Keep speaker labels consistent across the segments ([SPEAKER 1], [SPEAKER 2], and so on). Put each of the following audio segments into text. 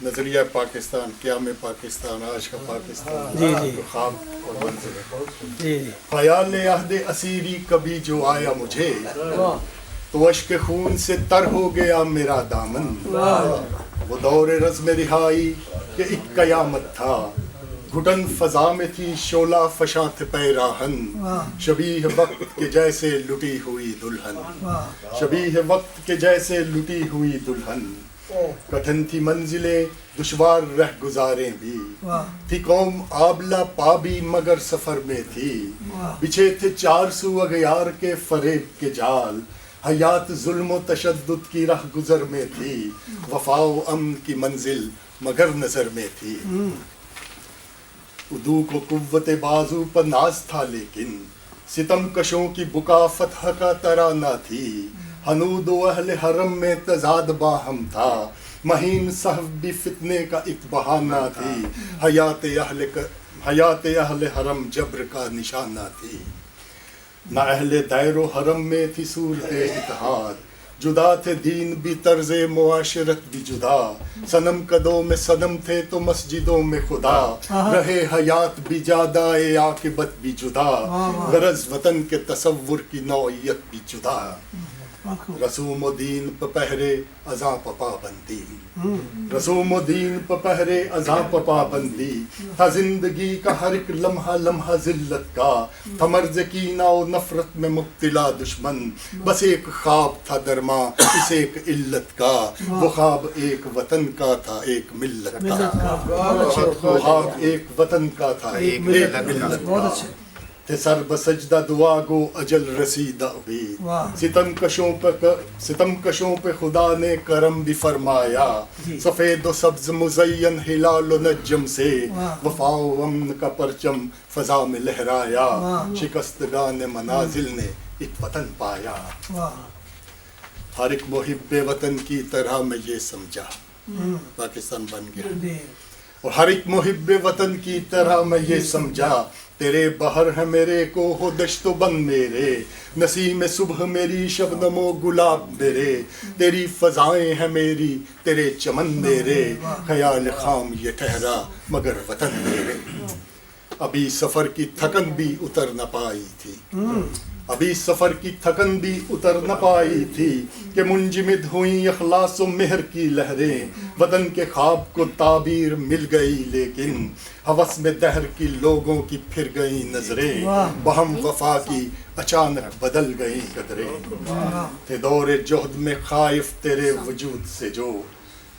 [SPEAKER 1] نظریہ پاکستان، قیام پاکستان، آج کا پاکستان،
[SPEAKER 2] جی جی
[SPEAKER 1] تو خواب اور منظر ہے۔
[SPEAKER 2] جی جی
[SPEAKER 1] خیال عہد اسیری کبھی جو آیا مجھے،
[SPEAKER 2] واہ
[SPEAKER 1] تو اشک خون سے تر ہو گیا میرا دامن۔ وہ دور رزم رہائی کہ ایک قیامت تھا، گھٹن فضا میں تھی شعلہ فشاں تھے پیراہن۔ شبیہ وقت کے جیسے لٹی ہوئی دلہن، شبیہ وقت کے جیسے لٹی ہوئی دلہن۔ کٹھن تھی منزلیں دشوار رہ گزاریں بھی، تھی قوم آبلہ پابی مگر سفر میں تھی۔ بچھے تھے 400 اغیار کے فریب کے جال، حیات ظلم و تشدد کی رہ گزر میں تھی۔ وفا و امن کی منزل مگر نظر میں تھی۔ عدو کو قوت بازو پر ناز تھا لیکن، ستم کشوں کی بکا فتح کا ترانہ تھی۔ حنود و اہل حرم میں تضاد باہم تھا، مہین صحف بھی فتنے کا ایک بہانہ تھی۔ حیات اہل حرم جبر کا نشانہ تھی۔ نہ اہل دیر و حرم میں تھی صورت اتحاد، جدا تھے دین بھی طرز معاشرت بھی جدا۔ صنم قدوں میں صنم تھے تو مسجدوں میں خدا، رہے حیات بھی جادائے عاقبت بھی جدا۔ غرض وطن کے تصور کی نوعیت بھی جدا، رسوم و دین پہ پہرے ازاں پہ پابندی، رسوم و دین پہ پہرے ازاں پہ پابندی۔ تھا زندگی کا ہر ایک لمحہ لمحہ ذلت کا، تھا مرض کینہ و نفرت میں مبتلا دشمن۔ بس ایک خواب تھا درماں اس ایک علت کا، وہ خواب ایک وطن کا تھا ایک ملت کا۔ وہ خواب ایک وطن کا تھا ایک ملت کا۔ تھے سر بسجدہ دعا گو اجل رسیدہ بھی، ستم کشوں پہ خدا نے کرم بھی فرمایا۔ سفید و سبز مزین ہلال و نجم سے، وفا و امن کا پرچم فضا میں لہرایا۔ شکستگان منازل نے ایک وطن پایا۔ ہر ایک محب وطن کی طرح میں یہ سمجھا پاکستان بن گیا، اور ہر ایک محب وطن کی طرح میں یہ سمجھا، تیرے بہر ہے میرے کو ہو دشت و بن میرے، نسیم صبح میری شبنم و گلاب میرے، تیری فضائیں ہیں میری تیرے چمن میرے، خیال خام یہ ٹھہرا مگر وطن میرے۔ ابھی سفر کی تھکن بھی اتر نہ پائی تھی، ابھی سفر کی تھکن بھی اتر نہ پائی تھی، کہ منجمد ہوئیں اخلاص و مہر کی لہریں۔ وطن کے خواب کو تعبیر مل گئی لیکن، ہوس میں دہر کی لوگوں کی پھر گئی نظریں۔ بہم وفا کی اچانک بدل گئی قدریں، تھے دور جہد میں خائف تیرے وجود سے جو،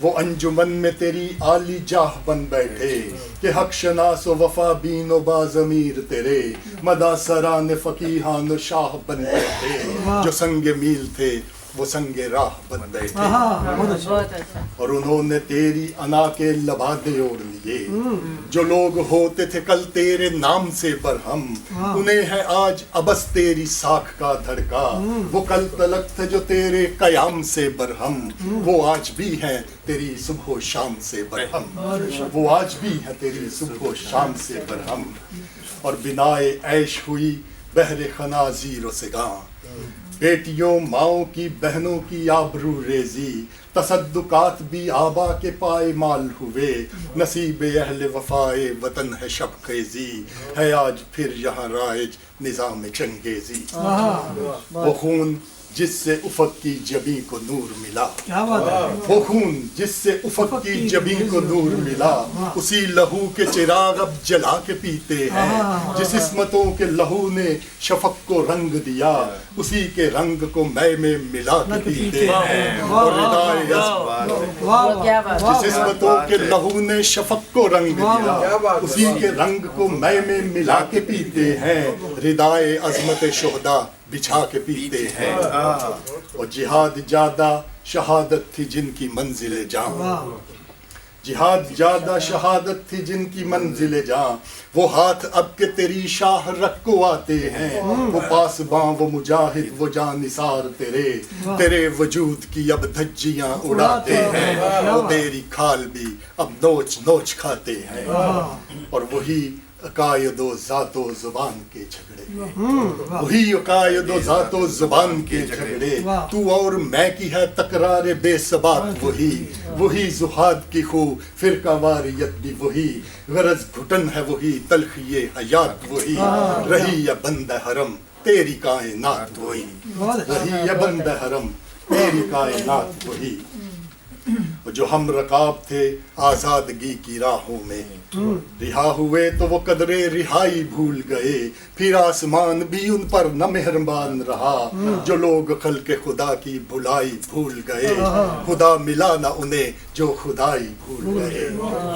[SPEAKER 1] وہ انجمن میں تیری عالی جاہ بن بیٹھے، کہ حق شناس و وفا بین و باضمیر تیرے، مدا سران فقیہان و شاہ بن بیٹھے۔ جو سنگ میل تھے وہ سنگ راہ بن بیٹھے، اور انہوں نے تیری انا کے لبادے اوڑھ لیے۔ جو لوگ ہوتے تھے کل تیرے نام سے برہم، انہیں ہے آج ابس تیری ساکھ کا دھڑکا۔ وہ کل تلک تھے جو تیرے قیام سے برہم، وہ آج بھی ہیں تیری صبح و شام سے برہم، وہ آج بھی ہیں تیری صبح و شام سے برہم۔ اور بنائے عیش ہوئی بہر خنازیر و سگاں، بیٹیوں ماؤں کی بہنوں کی آبرو ریزی، تصدقات بھی آبا کے پائے مال ہوئے۔ نصیب اہل وفائے وطن ہے شب خیزی، ہے آج پھر یہاں رائج نظام چنگیزی۔ وہ خون جس سے افق کی جبیں کو نور ملا، وہ خون جس سے افق کی جبیں کو نور ملا، اسی لہو کے چراغ اب جلا کے پیتے ہیں۔ جس عصمتوں کے لہو نے شفق کو رنگ دیا، اسی کے رنگ کو مے میں ملا کے پیتے ہیں۔ اور ردائے جس عصمتوں کے لہو نے شفق کو رنگ دیا، اسی کے رنگ کو مے میں ملا کے پیتے ہیں۔ ردائے عظمت شہداء بچھا کے پیتے ہیں، اور جہاد جادہ شہادت تھی جن کی منزل جاں، جہاد جادہ شہادت تھی جن کی منزل جاں۔ وہ ہاتھ اب کے تیری شاہ رکھ کو آتے ہیں، وہ پاسباں وہ مجاہد وہ جان نثار تیرے، تیرے وجود کی اب دھجیاں اڑاتے ہیں۔ وہ تیری کھال بھی اب نوچ نوچ کھاتے ہیں، اور وہی عقائد و ذات و زبان کے جھگڑے، وہی عقائد و ذات و زبان کے جھگڑے، تو اور میں کی ہے تکرار بے ثبات وہی، وہی زہاد کی خو فرقہ واریت بھی وہی، غرض گھٹن ہے وہی تلخی حیات وہی، رہی یا بند حرم تیری کائنات وہی، رہی یا بند حرم تیری کائنات وہی، جو ہم رکاب تھے آزادگی کی راہوں میں، رہا ہوئے تو وہ قدرے رہائی بھول گئے، پھر آسمان بھی ان پر نہ مہربان رہا، جو لوگ خلق خدا کی بھلائی بھول گئے، خدا ملا نہ انہیں جو خدائی بھول گئے،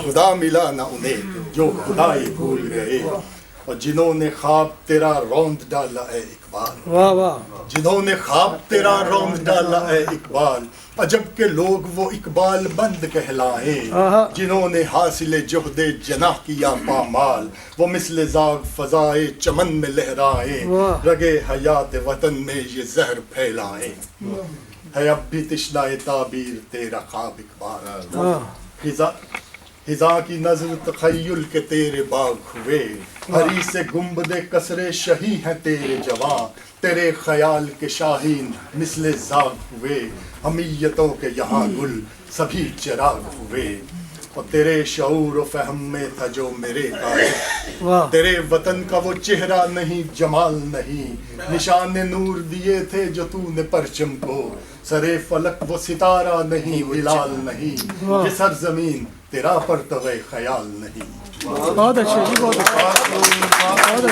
[SPEAKER 1] خدا ملا نہ انہیں جو خدائی بھول گئے، اور جنہوں نے خواب تیرا روند ڈالا اے اقبال،
[SPEAKER 2] واہ واہ،
[SPEAKER 1] جنہوں نے خواب تیرا روند ڈالا اے اقبال، عجب کے لوگ وہ اقبال بند کہلائیں، جنہوں نے حاصل جہد جناح کیا پامال، وہ مثل زاغ فضائے چمن میں لہرائیں، رگے حیات وطن میں یہ زہر پھیلائیں، ہے اب بھی تشنہ تعبیر تیرا خواب اقبال، خزاں کی نظر تخیل کے تیرے باغ ہوئے، ہری سے گنبد قصر شہی ہیں تیرے جواں، تیرے خیال کے شاہین مثل زاغ ہوئے، حمیتوں کے یہاں گل سبھی چراغ ہوئے، اور تیرے شعور و فہم میں تھا جو میرے قائد، تیرے وطن کا وہ چہرہ نہیں جمال نہیں، نشان نور دیے تھے جو تو نے پرچم کو، سرے فلک وہ ستارہ نہیں ہلال نہیں، یہ سرزمین تیرا پرتو خیال نہیں۔
[SPEAKER 2] بہت اچھے جی، بہت اچھے، بہت اچھے۔